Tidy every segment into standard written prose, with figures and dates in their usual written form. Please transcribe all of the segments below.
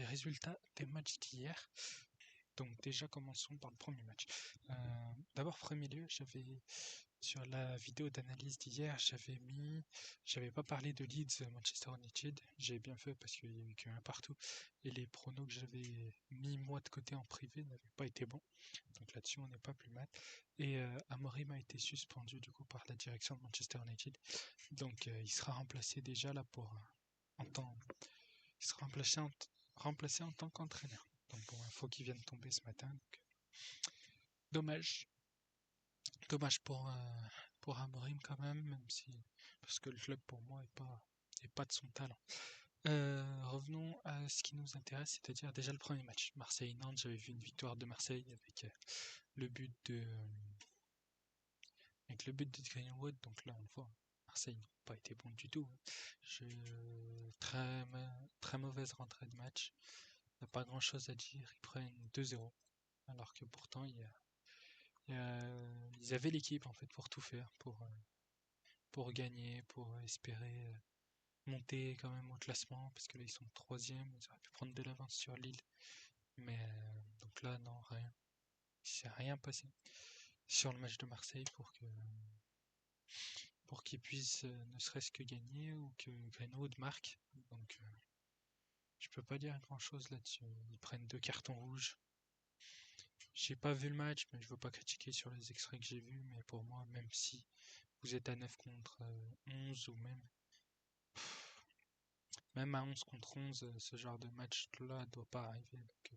résultats des matchs d'hier. Donc déjà commençons par le premier match. D'abord premier lieu, j'avais sur la vidéo d'analyse d'hier, j'avais pas parlé de Leeds Manchester United. J'ai bien fait parce qu'il y a eu qu'un partout et les pronos que j'avais mis moi de côté en privé n'avaient pas été bons. Donc là-dessus on n'est pas plus mal. Et Amorim a été suspendu du coup par la direction de Manchester United. Donc il sera remplacé déjà là pour en temps, il sera remplacé en tant qu'entraîneur. Donc bon, info qui vient de tomber ce matin. Donc, dommage. Dommage pour Amorim quand même si parce que le club pour moi est pas de son talent. Revenons à ce qui nous intéresse, c'est-à-dire déjà le premier match. Marseille-Nantes, j'avais vu une victoire de Marseille avec le but de Greenwood, donc là on le voit. Marseille n'a pas été bon du tout. Très mauvaise rentrée de match. Il n'y a pas grand chose à dire. Ils prennent 2-0. Alors que pourtant ils avaient l'équipe en fait pour tout faire, pour gagner, pour espérer monter quand même au classement, parce que là ils sont troisième, ils auraient pu prendre de l'avance sur Lille. Mais donc là non, rien. Il s'est rien passé sur le match de Marseille pour qu'ils puissent ne serait-ce que gagner ou que Greenwood marque. Donc je peux pas dire grand chose là-dessus. Ils prennent 2 cartons rouges. J'ai pas vu le match, mais je veux pas critiquer sur les extraits que j'ai vus. Mais pour moi, même si vous êtes à 9 contre 11 ou même à 11 contre 11, ce genre de match-là doit pas arriver. Donc,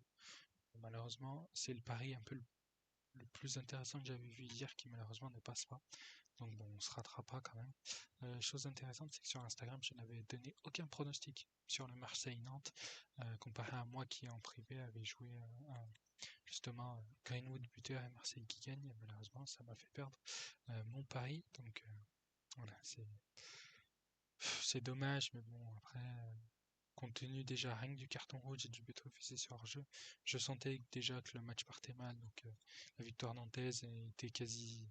malheureusement, c'est le pari un peu le plus intéressant que j'avais vu hier qui malheureusement ne passe pas. Donc bon, on se rattrapera quand même. Chose intéressante, c'est que sur Instagram, je n'avais donné aucun pronostic sur le Marseille-Nantes, comparé à moi qui en privé avait joué justement Greenwood buteur et Marseille qui gagne. Et malheureusement, ça m'a fait perdre mon pari. Donc voilà, c'est dommage, mais bon, après, compte tenu déjà rien que du carton rouge et du but refusé sur hors-jeu, je sentais déjà que le match partait mal. Donc la victoire nantaise était quasi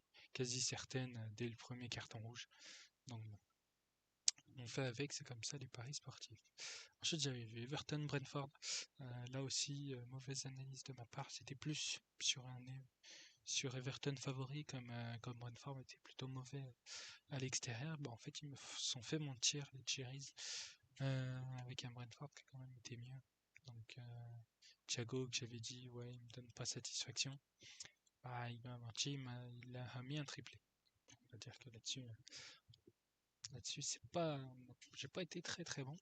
certaine dès le premier carton rouge. Donc bon, on fait avec, c'est comme ça les paris sportifs. Ensuite, j'avais vu Everton-Brentford. Là aussi, mauvaise analyse de ma part. C'était plus sur Everton favori, comme Brentford était plutôt mauvais à l'extérieur. Bon, en fait, ils me sont fait mentir, les Cherries, avec un Brentford qui a quand même été mieux. Donc, Thiago, que j'avais dit, ouais, il me donne pas satisfaction. Bah, il m'a menti, il a mis un triplé. On va dire que là-dessus, j'ai pas été très très bon.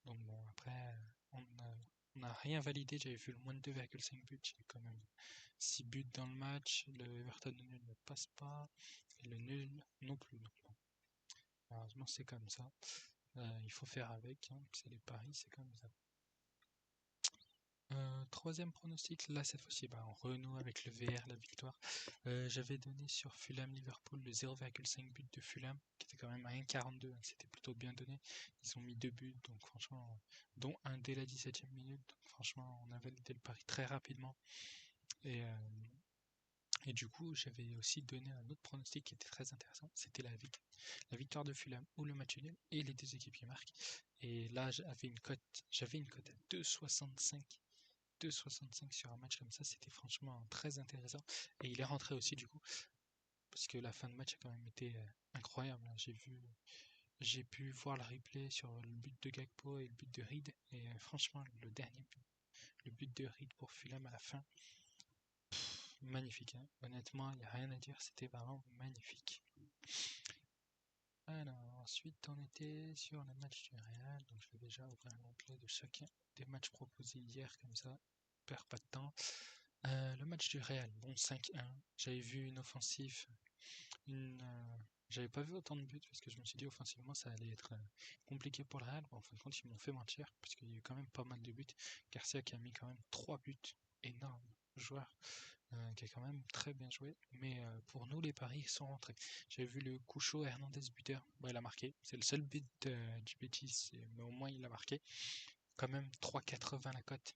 Donc bon, après, on n'a rien validé. J'avais vu le moins de 2,5 buts. J'ai quand même 6 buts dans le match. Le Everton nul ne passe pas. Et le nul non plus. Donc bon, malheureusement, c'est comme ça. Il faut faire avec. Hein, c'est les paris, c'est comme ça. Troisième pronostic, là cette fois-ci, on renoue avec le VR, la victoire. J'avais donné sur Fulham-Liverpool le 0,5 but de Fulham, qui était quand même à 1,42, hein, c'était plutôt bien donné. Ils ont mis 2 buts, donc franchement, dont un dès la 17e minute. Donc franchement, on a validé le pari très rapidement. Et du coup, j'avais aussi donné un autre pronostic qui était très intéressant, c'était la victoire de Fulham ou le match nul et les deux équipes qui marquent. Et là, j'avais une cote à 2,65 sur un match comme ça, c'était franchement très intéressant. Et il est rentré aussi du coup, parce que la fin de match a quand même été incroyable. J'ai pu voir le replay sur le but de Gakpo et le but de Reed. Et franchement, le dernier but, le but de Reed pour Fulham à la fin, magnifique. Hein. Honnêtement, il n'y a rien à dire, c'était vraiment magnifique. Alors, ensuite, on était sur le match du Real. Donc, je vais déjà ouvrir l'onglet de chacun des matchs proposés hier, comme ça, on perd pas de temps. Le match du Real, bon 5-1. J'avais vu une offensive, j'avais pas vu autant de buts parce que je me suis dit offensivement ça allait être compliqué pour le Real. Bon, en fin de compte, ils m'ont fait mentir parce qu'il y a eu quand même pas mal de buts. Garcia qui a mis quand même 3 buts, énorme joueur. Qui a quand même très bien joué. Mais pour nous, les paris sont rentrés. J'avais vu le Coucho Hernandez buteur. Bon, il a marqué. C'est le seul but du Betis, mais au moins il a marqué. Quand même 3,80 la cote.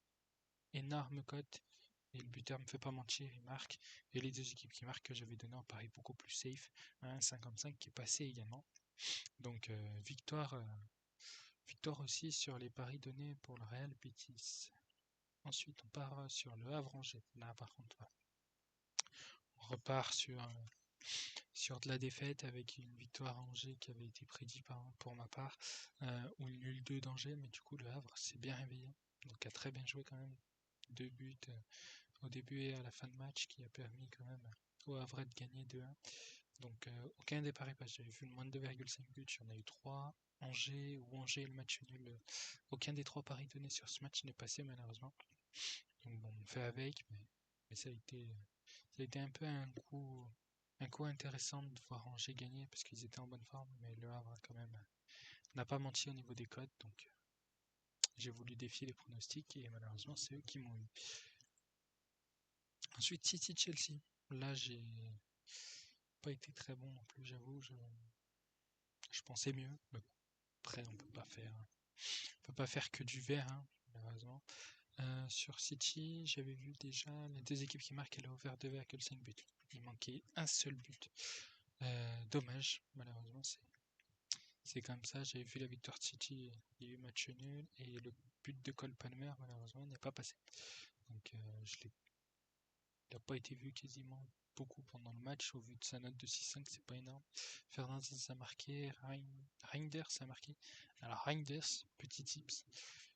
Énorme cote. Et le buteur me fait pas mentir, il marque. Et les deux équipes qui marquent que j'avais donné en pari beaucoup plus safe. 1,55 qui est passé également. Donc victoire aussi sur les paris donnés pour le Real Betis. Ensuite, on part sur le Havre-Angers. Là, par contre, voilà. On repart sur de la défaite avec une victoire à Angers qui avait été prédit pour ma part, ou une nul 2 d'Angers, mais du coup, le Havre s'est bien réveillé. Donc, a très bien joué quand même. 2 buts au début et à la fin de match qui a permis quand même au Havre de gagner 2-1. Donc aucun des paris pas. J'avais vu moins de 2,5 buts, il y en a eu 3. Angers ou Angers le match nul. Aucun des 3 paris donnés sur ce match n'est passé malheureusement. Donc bon, on fait avec, mais ça a été un peu un coup intéressant de voir Angers gagner parce qu'ils étaient en bonne forme, mais le Havre quand même n'a pas menti au niveau des cotes, donc j'ai voulu défier les pronostics et malheureusement c'est eux qui m'ont eu. Ensuite City-Chelsea. Là j'ai pas été très bon non plus, j'avoue. Je pensais mieux, mais bon, après on peut pas faire que du vert, hein, malheureusement. Sur City, j'avais vu déjà les 2 équipes qui marquent, elle a ouvert 2,5 buts. Il manquait un seul but. Dommage, malheureusement, c'est comme ça. J'avais vu la victoire de City, il y a eu match nul, et le but de Cole Palmer, malheureusement, n'est pas passé. Donc, il n'a pas été vu quasiment beaucoup pendant le match. Au vu de sa note de 6,5, c'est pas énorme. Fernandez a marqué, Reinders a marqué. Alors, Reinders, petit tips,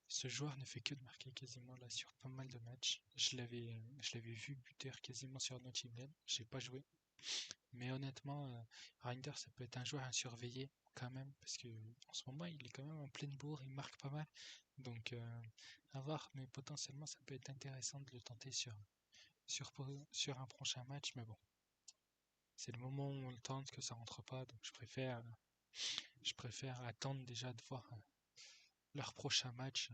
ce joueur ne fait que de marquer quasiment là sur pas mal de matchs. Je l'avais vu buteur quasiment sur Nottingham. J'ai pas joué. Mais honnêtement, Reinders, ça peut être un joueur à surveiller quand même, parce que en ce moment, il est quand même en pleine bourre, il marque pas mal. Donc, à voir, mais potentiellement, ça peut être intéressant de le tenter sur un prochain match. Mais bon, c'est le moment où on le tente que ça rentre pas, donc je préfère attendre déjà de voir leur prochain match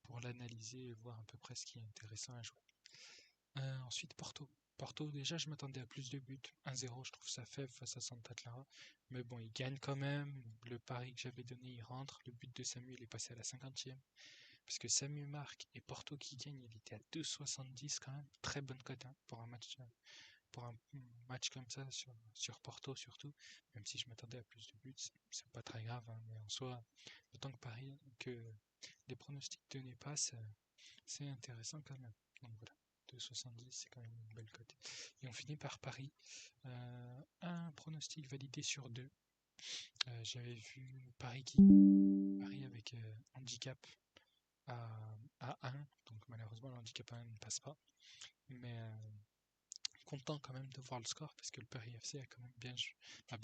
pour l'analyser et voir à peu près ce qui est intéressant à jouer. Ensuite, Porto. Porto, déjà, je m'attendais à plus de buts. 1-0, je trouve ça faible face à Santa Clara. Mais bon, il gagne quand même. Le pari que j'avais donné, il rentre. Le but de Samuel est passé à la 50e. Parce que Samuel marque et Porto qui gagne, il était à 2,70 quand même. Très bonne cote hein, pour un match comme ça, sur Porto surtout. Même si je m'attendais à plus de buts, c'est pas très grave. Hein, mais en soi, autant que les pronostics donnés passent, c'est intéressant quand même. Donc voilà. 2,70, c'est quand même une belle cote. Et on finit par Paris. Un pronostic validé sur 2. J'avais vu Paris avec handicap à 1. Donc malheureusement, le handicap à 1 ne passe pas. Mais content quand même de voir le score parce que le Paris FC a quand même bien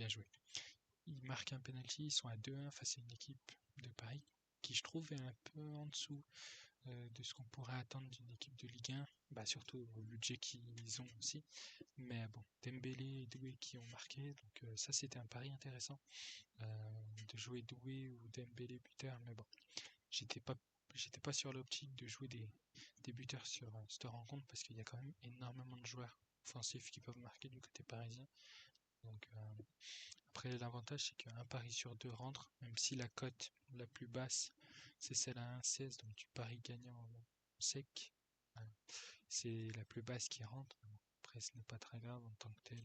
joué. Ils marquent un penalty, ils sont à 2-1 face à une équipe de Paris qui je trouve est un peu en dessous de ce qu'on pourrait attendre d'une équipe de Ligue 1, bah surtout au budget qu'ils ont aussi. Mais bon, Dembélé et Doué qui ont marqué, donc ça c'était un pari intéressant de jouer Doué ou Dembélé buteur, mais bon, j'étais pas j'étais pas sur l'optique de jouer des buteurs sur cette rencontre parce qu'il y a quand même énormément de joueurs offensifs qui peuvent marquer du côté parisien. Donc après l'avantage c'est qu'un pari sur 2 rentre, même si la cote la plus basse c'est celle à 1,16, donc tu paries gagnant sec. C'est la plus basse qui rentre. Après ce n'est pas très grave en tant que tel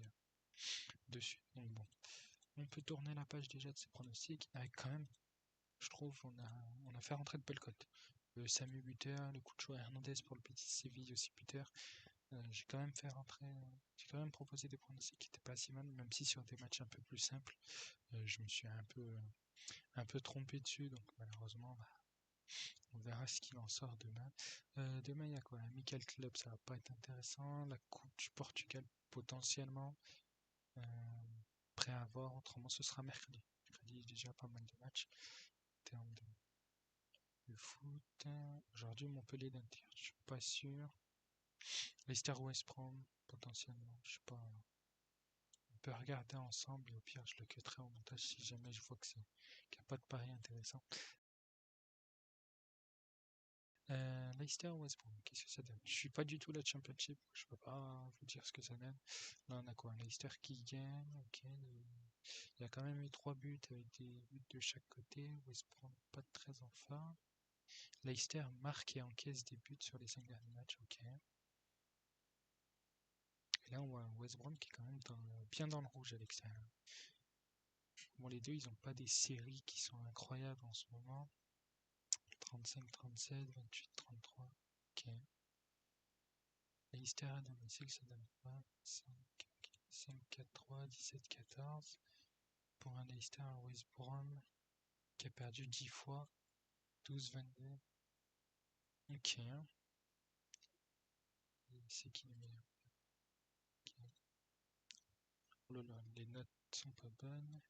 dessus. Donc bon, on peut tourner la page déjà de ces pronostics avec quand même, je trouve, on a fait rentrer de belles cotes. Samu buteur, le coup de choix Hernandez pour le petit Séville aussi buteur. J'ai quand même fait rentrer, j'ai quand même proposé des pronostics qui n'étaient pas si mal, même si sur des matchs un peu plus simples, je me suis un peu trompé dessus, donc malheureusement, bah, on verra ce qu'il en sort demain. Demain, il y a quoi? Amical Club, ça va pas être intéressant. La Coupe du Portugal, potentiellement. Euh, Prêt à voir, autrement, ce sera mercredi. Mercredi, il y a déjà pas mal de matchs. En termes de foot. Aujourd'hui, Montpellier d'Inter, je suis pas sûr. Leicester West Brom, potentiellement, je sais pas. On peut regarder ensemble et au pire, je le cutterai en montage si jamais je vois qu'il n'y a pas de pari intéressant. Leicester West Brom, qu'est-ce que ça donne? Je suis pas du tout la Championship, je peux pas vous dire ce que ça donne. Là on a quoi? Leicester qui gagne, ok. Il y a quand même eu 3 buts avec des buts de chaque côté. West Brom pas très en forme. Leicester marque et encaisse des buts sur les 5 derniers matchs, ok. Et là on voit West Brom qui est quand même bien dans le rouge à l'extérieur. Bon les deux ils ont pas des séries qui sont incroyables en ce moment. 35, 37, 28, 33, ok. Leicester à domicile, ça donne quoi? 5-4-3, 17-14. Pour un Leicester à West Brom qui a perdu 10 fois, 12-22. Ok. C'est qui le meilleur? Okay. Oh là là, les notes sont pas bonnes.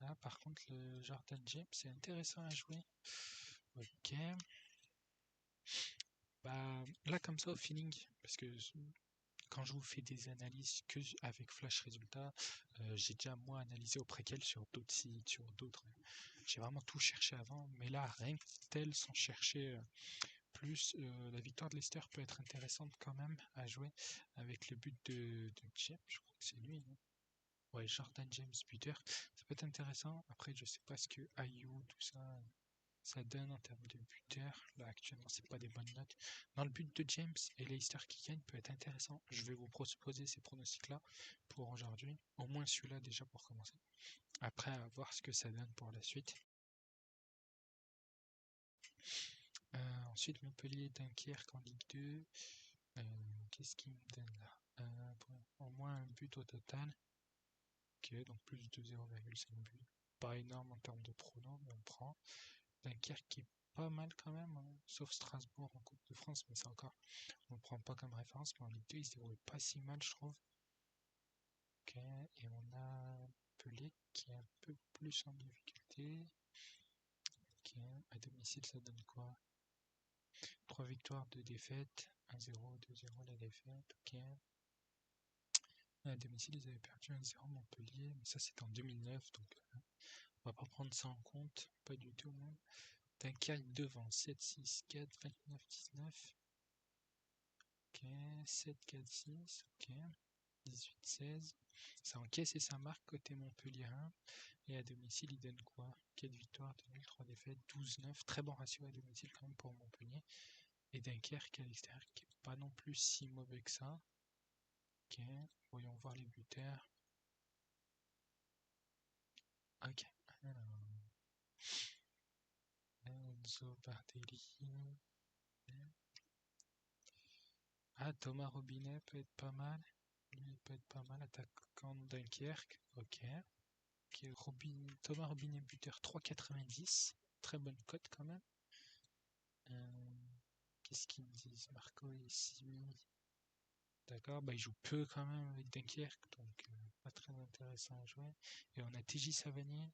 Ah, par contre, le Jordan James, c'est intéressant à jouer. Ok. Bah, là, comme ça, au feeling, parce que quand je vous fais des analyses que avec Flash Résultats, j'ai déjà moi analysé au préquel sur d'autres sites, sur d'autres. J'ai vraiment tout cherché avant, mais là, rien que tel, sans chercher plus, la victoire de Leicester peut être intéressante quand même à jouer avec le but de James, je crois que c'est lui. Hein. Ouais, Jordan James buteur, ça peut être intéressant. Après, je sais pas ce que Ayou, tout ça donne en termes de buteur. Là, actuellement, c'est pas des bonnes notes. Dans le but de James et Leicester qui gagne peut être intéressant. Je vais vous proposer ces pronostics-là pour aujourd'hui. Au moins celui-là déjà pour commencer. Après, à voir ce que ça donne pour la suite. Ensuite, Montpellier, Dunkerque en Ligue 2. Qu'est-ce qu'il me donne là? Au moins un but au total. Ok, donc plus de 0,5 buts. Pas énorme en termes de pronos, mais on prend. Dunkerque qui est pas mal quand même, hein, sauf Strasbourg en Coupe de France, mais c'est encore, on ne prend pas comme référence, mais en Ligue 2, il se déroule pas si mal, je trouve. Ok, et on a Pelé qui est un peu plus en difficulté. Ok, à domicile, ça donne quoi? 3 victoires, 2 défaites, 1-0, 2-0 la défaite, ok. À domicile, ils avaient perdu 1-0 Montpellier, mais ça c'était en 2009, donc on va pas prendre ça en compte, pas du tout même. Dunkerque devant 7-6-4, 29-19. Ok, 7-4-6, ok. 18-16. Ça encaisse et ça marque côté Montpellier 1. Et à domicile, il donne quoi? 4 victoires, 2 nuls, 3 défaites, 12-9. Très bon ratio à domicile quand même pour Montpellier. Et Dunkerque à l'extérieur qui n'est pas non plus si mauvais que ça. Ok, voyons voir les buteurs. Ok, alors. Enzo Bardelli. Ah, Thomas Robinet peut être pas mal. Lui, il peut être pas mal. Attaquant de Dunkerque. Ok. Thomas Robinet buteur 3,90. Très bonne cote quand même. Qu'est-ce qu'ils me disent? Marco et Simi. D'accord, bah il joue peu quand même avec Dunkerque, donc pas très intéressant à jouer. Et on a TJ Savanier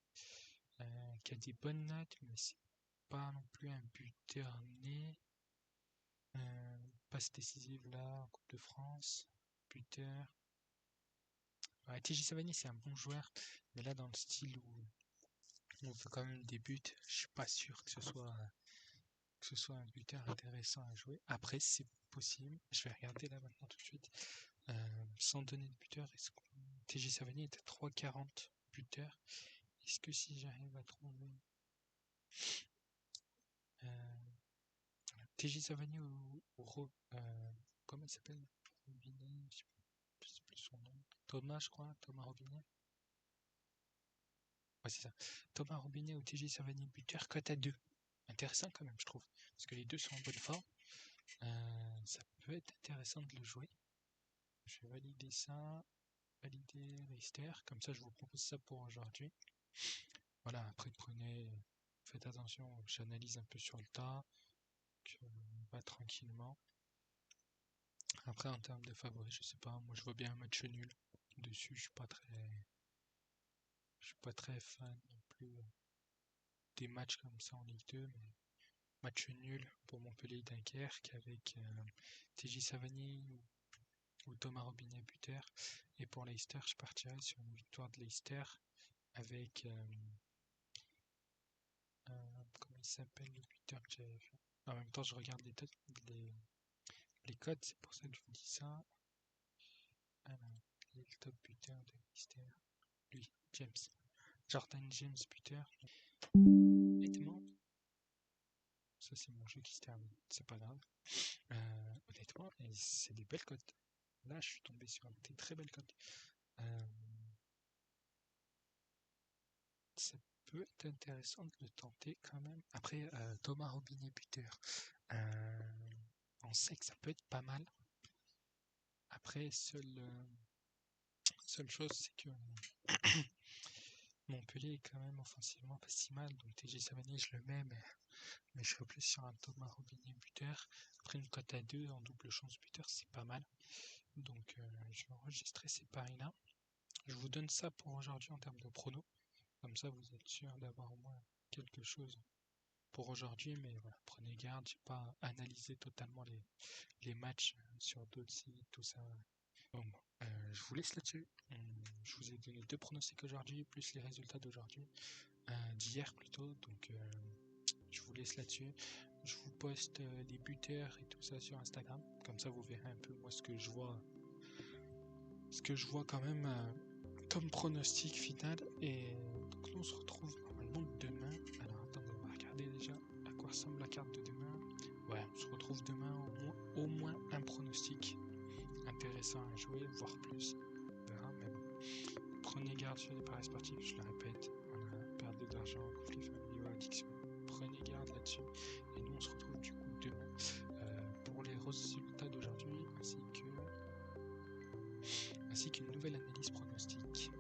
qui a des bonnes notes, mais c'est pas non plus un buteur né. Passe décisive là en Coupe de France. Buteur. Ouais, TJ Savanier c'est un bon joueur, mais là dans le style où on fait quand même des buts, je suis pas sûr que ce soit un buteur intéressant à jouer. Après, c'est possible. Je vais regarder là maintenant tout de suite. Sans donner de buteur, est-ce que TJ Savanier est à 3,40 buteur? Est-ce que si j'arrive à trouver TJ Savanier comment il s'appelle? Robinet, je sais plus son nom. Thomas, je crois. Thomas Robinet. Ouais, c'est ça. Thomas Robinet ou TJ Savanier buteur, cote à 2. Intéressant quand même, je trouve. Parce que les deux sont en bonne forme. Ça peut être intéressant de le jouer. Je vais valider ça. Valider Leicester. Comme ça, je vous propose ça pour aujourd'hui. Voilà, après faites attention, j'analyse un peu sur le tas. Va tranquillement. Après, en termes de favoris, je sais pas, moi je vois bien un match nul. Dessus, je suis pas très fan non plus des matchs comme ça en Ligue 2, mais match nul pour Montpellier Dunkerque avec TJ Savanier ou Thomas Robinet buteur. Et pour Leicester, je partirais sur une victoire de Leicester avec comment il s'appelle le buteur que j'avais fait. En même temps, je regarde les codes, c'est pour ça que je vous dis ça. Alors, il est le top buteur de Leicester. Lui, James. Jordan James buteur. Honnêtement, ça c'est mon jeu qui se termine, c'est pas grave. Honnêtement, c'est des belles cotes. Là, je suis tombé sur des très belles cotes. Ça peut être intéressant de le tenter quand même. Après, Thomas Robinet buteur. On sait que ça peut être pas mal. Après, seule chose, c'est que Montpellier est quand même offensivement pas si mal. Donc TJ Savanier, je le mets, mais je serais plus sur un Thomas Robinier buteur. Après, une cote à 2 en double chance buteur, c'est pas mal. Donc je vais enregistrer ces paris-là. Je vous donne ça pour aujourd'hui en termes de pronos. Comme ça, vous êtes sûr d'avoir au moins quelque chose pour aujourd'hui. Mais voilà, prenez garde, j'ai pas analysé totalement les matchs sur d'autres sites, tout ça. Donc, je vous laisse là-dessus. Je vous ai donné 2 pronostics aujourd'hui, plus les résultats d'aujourd'hui, d'hier plutôt. Donc, je vous laisse là-dessus. Je vous poste les buteurs et tout ça sur Instagram. Comme ça, vous verrez un peu moi ce que je vois quand même comme pronostic final. Et donc, nous on se retrouve normalement demain. Alors, attendez, on va regarder déjà à quoi ressemble la carte de demain. Ouais, on se retrouve demain au moins un pronostic intéressant à jouer, voire plus. On verra, mais bon. Prenez garde sur les paris sportifs, je le répète. Voilà, perte d'argent, conflit familial, addiction. Prenez garde là-dessus. Et nous, on se retrouve du coup demain pour les résultats d'aujourd'hui ainsi qu'une nouvelle analyse pronostique.